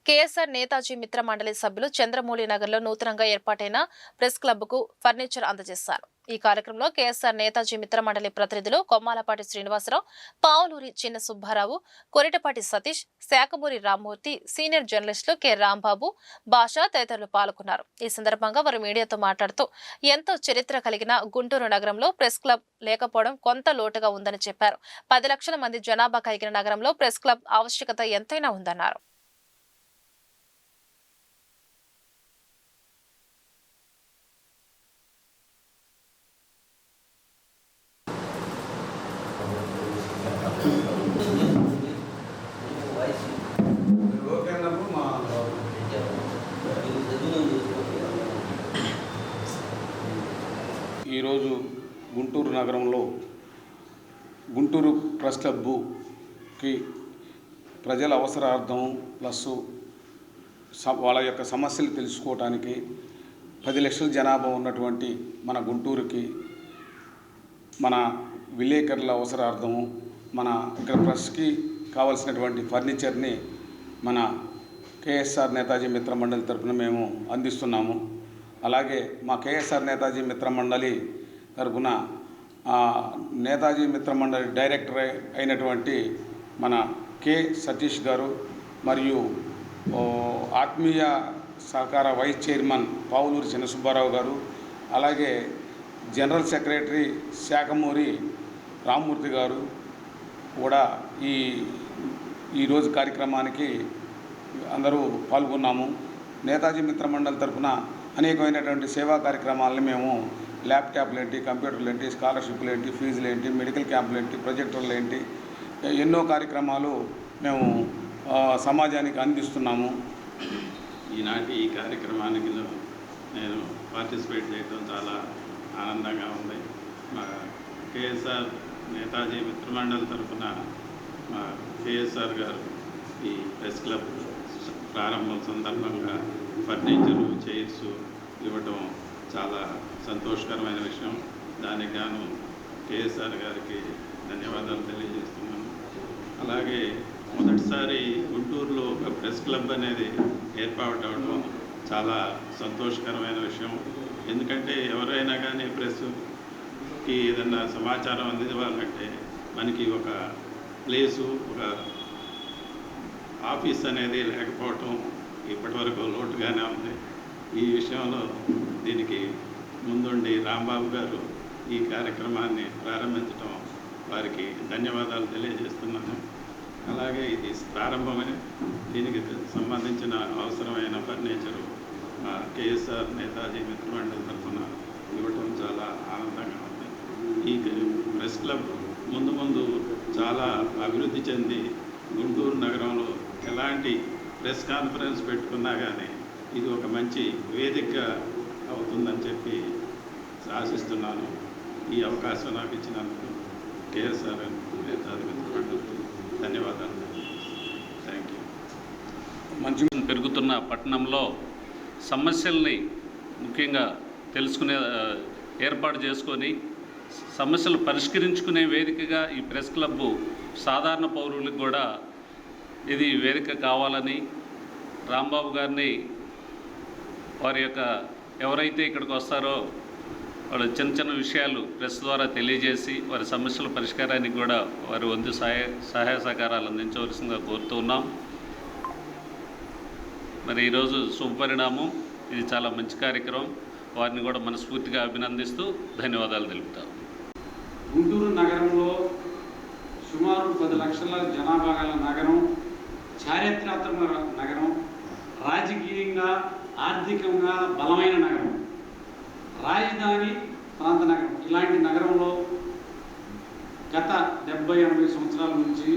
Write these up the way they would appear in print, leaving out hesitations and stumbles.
KSR Netaji మిత్ర మండలి సభ్యులు చంద్రమౌళి నగర్లో నూతనంగా ఏర్పాటైన ప్రెస్ క్లబ్కు ఫర్నిచర్ అందజేశారు. ఈ కార్యక్రమంలో కేఎస్ఆర్ నేతాజీ మిత్ర మండలి ప్రతినిధులు కొమ్మాలపాటి శ్రీనివాసరావు, పావులూరి చిన్న సుబ్బారావు, కొరిటపాటి సతీష్, శాఖమూరి రామ్మూర్తి, సీనియర్ జర్నలిస్టులు కె రాంబాబు, భాషా తదితరులు పాల్గొన్నారు. ఈ సందర్భంగా వారు మీడియాతో మాట్లాడుతూ ఎంతో చరిత్ర కలిగిన గుంటూరు నగరంలో ప్రెస్ క్లబ్ లేకపోవడం కొంత లోటుగా ఉందని చెప్పారు. 10 లక్షల మంది జనాభా కలిగిన నగరంలో ప్రెస్ క్లబ్ ఆవశ్యకత ఎంతైనా ఉందన్నారు. ఈరోజు గుంటూరు నగరంలో గుంటూరు ప్రెస్ క్లబ్కి ప్రజల అవసరార్థం ప్లస్ వాళ్ళ యొక్క సమస్యలు తెలుసుకోవడానికి 10 లక్షల జనాభా ఉన్నటువంటి మన గుంటూరుకి మన విలేకరుల అవసరార్థము మన ఇక్కడ ప్రెస్కి కావాల్సినటువంటి ఫర్నిచర్ని మన కేఎస్ఆర్ నేతాజీ మిత్ర మండలి తరఫున మేము అందిస్తున్నాము. అలాగే మా కేఎస్ఆర్ నేతాజీ మిత్ర మండలి తరఫున నేతాజీ మిత్ర మండలి డైరెక్టర్ అయినటువంటి మన కె సతీష్ గారు మరియు ఆత్మీయ సహకార వైస్ చైర్మన్ పావులూరి చిన్న సుబ్బారావు గారు, అలాగే జనరల్ సెక్రటరీ శాఖమూరి రామ్మూర్తి గారు కూడా ఈరోజు కార్యక్రమానికి అందరూ పాల్గొన్నాము. నేతాజీ మిత్ర మండలి తరఫున అనేకమైనటువంటి సేవా కార్యక్రమాలని మేము ల్యాప్టాప్లు ఏంటి, కంప్యూటర్లు ఏంటి, స్కాలర్షిప్లు ఏంటి, ఫీజులు ఏంటి, మెడికల్ క్యాంపులు ఏంటి, ప్రొజెక్టర్లు ఏంటి, ఎన్నో కార్యక్రమాలు మేము సమాజానికి అందిస్తున్నాము. ఈనాటి ఈ కార్యక్రమానికి నేను పార్టిసిపేట్ చేయడం చాలా ఆనందంగా ఉంది. మా కేఎస్ఆర్ నేతాజీ మిత్రమండలి తరఫున మా కేఎస్ఆర్ గారు ఈ ప్రెస్ క్లబ్ ప్రారంభం సందర్భంగా ఫర్నిచరు, చైర్స్ ఇవ్వటం చాలా సంతోషకరమైన విషయం. దానికి గాను కేఎస్ఆర్ గారికి ధన్యవాదాలు తెలియజేస్తున్నాను. అలాగే మొదటిసారి గుంటూరులో ఒక ప్రెస్ క్లబ్ అనేది ఏర్పాటవడం చాలా సంతోషకరమైన విషయం. ఎందుకంటే ఎవరైనా కానీ ప్రెస్కి ఏదన్నా సమాచారం అందివ్వాలంటే మనకి ఒక ప్లేసు, ఒక ఆఫీస్ అనేది లేకపోవటం ఇప్పటివరకు లోటుగానే ఉంది. ఈ విషయంలో దీనికి ముందుండి రాంబాబు గారు ఈ కార్యక్రమాన్ని ప్రారంభించడం వారికి ధన్యవాదాలు తెలియజేస్తున్నాను. అలాగే ఇది ప్రారంభమని దీనికి సంబంధించిన అవసరమైన ఫర్నిచరు కేఎస్ఆర్ నేతాజీ మిత్రమండలి తరఫున ఇవ్వటం చాలా ఆనందంగా ఉంది. ఈ ప్రెస్ క్లబ్ ముందు చాలా అభివృద్ధి చెంది గుంటూరు నగరంలో ఎలాంటి ప్రెస్ కాన్ఫరెన్స్ పెట్టుకున్నా కానీ ఇది ఒక మంచి వేదిక అవుతుందని చెప్పి ఆశిస్తున్నాను. ఈ అవకాశం నాకు ఇచ్చినందుకు కేఎస్ఆర్ నేతాజీ మిత్రమండలికి ధన్యవాదాలు. Thank you. మంచి పెరుగుతున్న పట్టణంలో సమస్యల్ని ముఖ్యంగా తెలుసుకునే ఏర్పాటు చేసుకొని సమస్యలు పరిష్కరించుకునే వేదికగా ఈ ప్రెస్ క్లబ్బు సాధారణ పౌరులకు కూడా ఇది వేదిక కావాలని రాంబాబు గారిని వారి యొక్క ఎవరైతే ఇక్కడికి వస్తారో వాళ్ళు చిన్న విషయాలు ప్రెస్ ద్వారా తెలియజేసి వారి సమస్యల పరిష్కారానికి కూడా వారి వంతు సహాయ సహకారాలు అందించవలసిందిగా కోరుతూ ఉన్నాం. మరి ఈరోజు శుభపరిణామం, ఇది చాలా మంచి కార్యక్రమం. వారిని కూడా మనస్ఫూర్తిగా అభినందిస్తూ ధన్యవాదాలు తెలుపుతాం. గుంటూరు నగరంలో సుమారు 10 లక్షల జనాభా గల నగరం, చారిత్రాత్మక నగరం, రాజకీయంగా ఆర్థికంగా బలమైన నగరం, రాజధాని ప్రాంత నగరం. ఇలాంటి నగరంలో గత 70-80 సంవత్సరాల నుంచి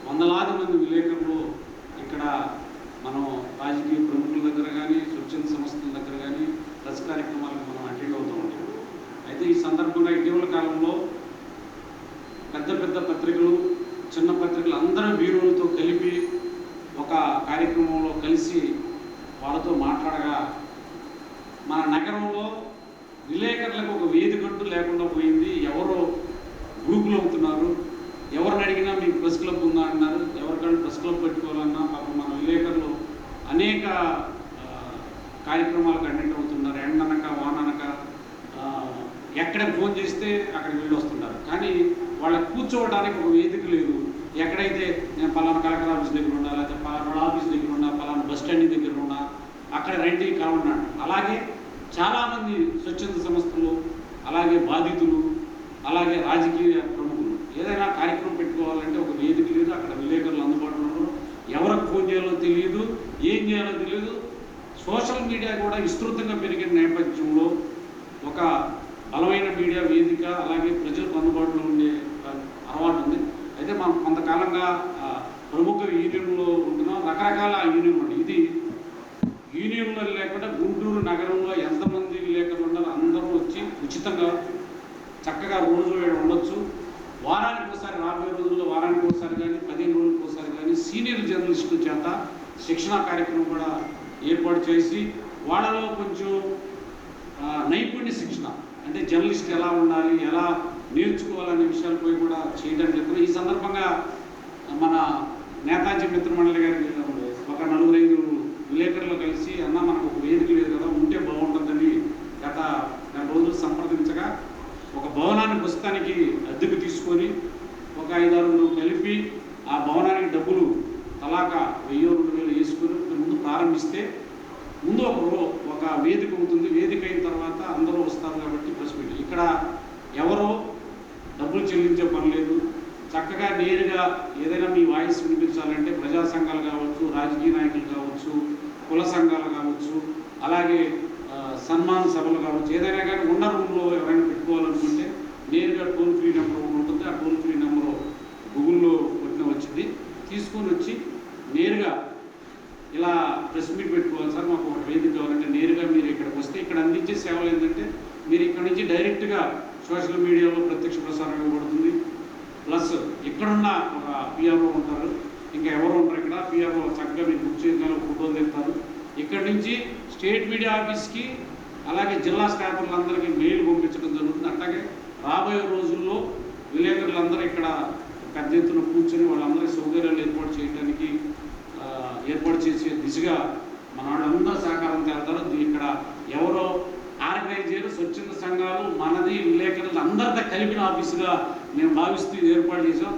వందలాది మంది విలేకరులు ఇక్కడ మనం రాజకీయ ప్రముఖుల దగ్గర కానీ, స్వచ్ఛంద సంస్థల దగ్గర కానీ ప్రెస్ కార్యక్రమాలకు మనం అటెండ్ అవుతూ ఉంటాం. అయితే ఈ సందర్భంగా ఇటీవల కాలంలో పెద్ద పత్రికలు, చిన్న పత్రికలు అందరూ వీరులతో కలిపి ఒక కార్యక్రమంలో కలిసి వాళ్ళతో మాట్లాడగా మన నగరంలో విలేకరులకు ఒక వేదికట్టు లేకుండా పోయింది. ఎవరో గ్రూపులు అవుతున్నారు, ఎవరిని అడిగినా మీకు ప్రెస్ క్లబ్ ఉందా అన్నారు, ఎవరికైనా ప్రెస్ క్లబ్ పెట్టుకోవాలన్నా పాపం మన విలేకరులు అనేక కార్యక్రమాలకు అటెండ్ అవుతున్నారు. ఎండనక వాననక ఎక్కడ ఫోన్ చేస్తే అక్కడికి వెళ్ళి వస్తున్నారు. కానీ వాళ్ళకి కూర్చోవడానికి ఒక వేదిక లేదు. ఎక్కడైతే నేను పలానా కలెక్టర్ ఆఫీస్ దగ్గర ఉన్నా, లేకపోతే పలానా ఆఫీస్ దగ్గర ఉన్నా, పలానా బస్ స్టాండ్ దగ్గర ఉన్నా, అక్కడ రండి కావున్నాడు. అలాగే చాలామంది స్వచ్ఛంద సంస్థలు, అలాగే బాధితులు, అలాగే రాజకీయ ప్రముఖులు ఏదైనా కార్యక్రమం పెట్టుకోవాలంటే ఒక వేదిక లేదు. అక్కడ విలేకరులు అందుబాటులో ఉన్నారు. ఎవరికి ఫోన్ చేయాలో తెలియదు, ఏం చేయాలో తెలియదు. సోషల్ మీడియా కూడా విస్తృతంగా పెరిగిన నేపథ్యంలో ఒక బలమైన మీడియా వేదిక, అలాగే ప్రజలకు అందుబాటులో ఉండే అలవాటు ఉంది. అయితే మనం కొంతకాలంగా ప్రముఖ యూనియన్లో ఉంటున్నాం. రకరకాల యూనియన్ ఉంది. ఇది యూనియన్లో లేకుండా గుంటూరు నగరంలో ఎంతమంది విలేకరులు ఉన్నారో అందరూ వచ్చి ఉచితంగా చక్కగా రోజు ఉండొచ్చు. వారానికి ఒకసారి, రాబోయే రోజుల్లో వారానికి ఒకసారి కానీ 15 రోజులకు ఒకసారి కానీ సీనియర్ జర్నలిస్టుల చేత శిక్షణా కార్యక్రమం కూడా ఏర్పాటు చేసి వాళ్ళలో కొంచెం నైపుణ్య శిక్షణ, అంటే జర్నలిస్ట్ ఎలా ఉండాలి, ఎలా నేర్చుకోవాలనే విషయాలపై కూడా చేయడం జరుగుతుంది. ఈ సందర్భంగా మన నేతాజీ మిత్రమండలి గారికి ఒక 4-5 విలేకరులు కలిసి అన్న మనకు ఒక వేదిక లేదు కదా, ఉంటే బాగుంటుందని గత 2 రోజులు సంప్రదించగా ఒక భవనాన్ని ప్రస్తుతానికి అద్దెకు తీసుకొని ఒక 5-6 కలిపి ఆ భవనానికి డబ్బులు తలాక 1000-2000 వేసుకొని ముందు ప్రారంభిస్తే ముందు ఒక వేదిక అవుతుంది. వేదిక అయిన తర్వాత అందరూ వస్తారు కాబట్టి ప్రెస్ మీట్. ఇక్కడ ఎవరో డబ్బులు చెల్లించే పని లేదు. చక్కగా నేరుగా ఏదైనా మీ వాయిస్ వినిపించాలంటే ప్రజా సంఘాలు కావచ్చు, రాజకీయ నాయకులు కావచ్చు, కుల సంఘాలు కావచ్చు, అలాగే సన్మాన సభలు కావచ్చు, ఏదైనా కానీ ఉన్న రూమ్లో ఎవరైనా పెట్టుకోవాలనుకుంటే నేరుగా టోల్ ఫ్రీ నెంబర్ ఒకటి ఉంటుంది. ఆ టోల్ ఫ్రీ నెంబరు గూగుల్లో కొట్టిన వచ్చింది. తీసుకొని వచ్చి నేరుగా ఇలా ప్రెస్ మీట్ పెట్టుకోవాలి సార్, మాకు ఒక వేదిక కావాలంటే నేరుగా మీరు ఇక్కడికి వస్తే ఇక్కడ అందించే సేవలు ఏంటంటే మీరు ఇక్కడ నుంచి డైరెక్ట్గా సోషల్ మీడియాలో ప్రత్యక్ష ప్రసారం ఇవ్వబడుతుంది. ప్లస్ ఇక్కడున్న ఒక పిఆర్ఓ ఉంటారు, ఇంకా ఎవరు ఉంటారు ఇక్కడ పిఆర్ఓ చక్కగా మీకు బుక్ చేయగలరు, ఫోటోలు తెస్తారు. ఇక్కడ నుంచి స్టేట్ మీడియా ఆఫీస్కి అలాగే జిల్లా స్టాఫర్లందరికీ మెయిల్ పంపించడం జరుగుతుంది. అట్లాగే రాబోయే రోజుల్లో విలేకరులందరూ ఇక్కడ పెద్ద ఎత్తున కూర్చొని వాళ్ళందరికీ సౌకర్యాలు ఏర్పాటు చేసే దిశగా మన వాళ్ళందరూ సహకారం చేస్తారు. ఇక్కడ ఎవరో ఆర్గనైజ్ చేయరు, స్వచ్ఛంద సంఘాలు మనది విలేకరులు అందరితో కలిపిన ఆఫీసుగా మేము భావిస్తూ ఏర్పాటు చేసాం.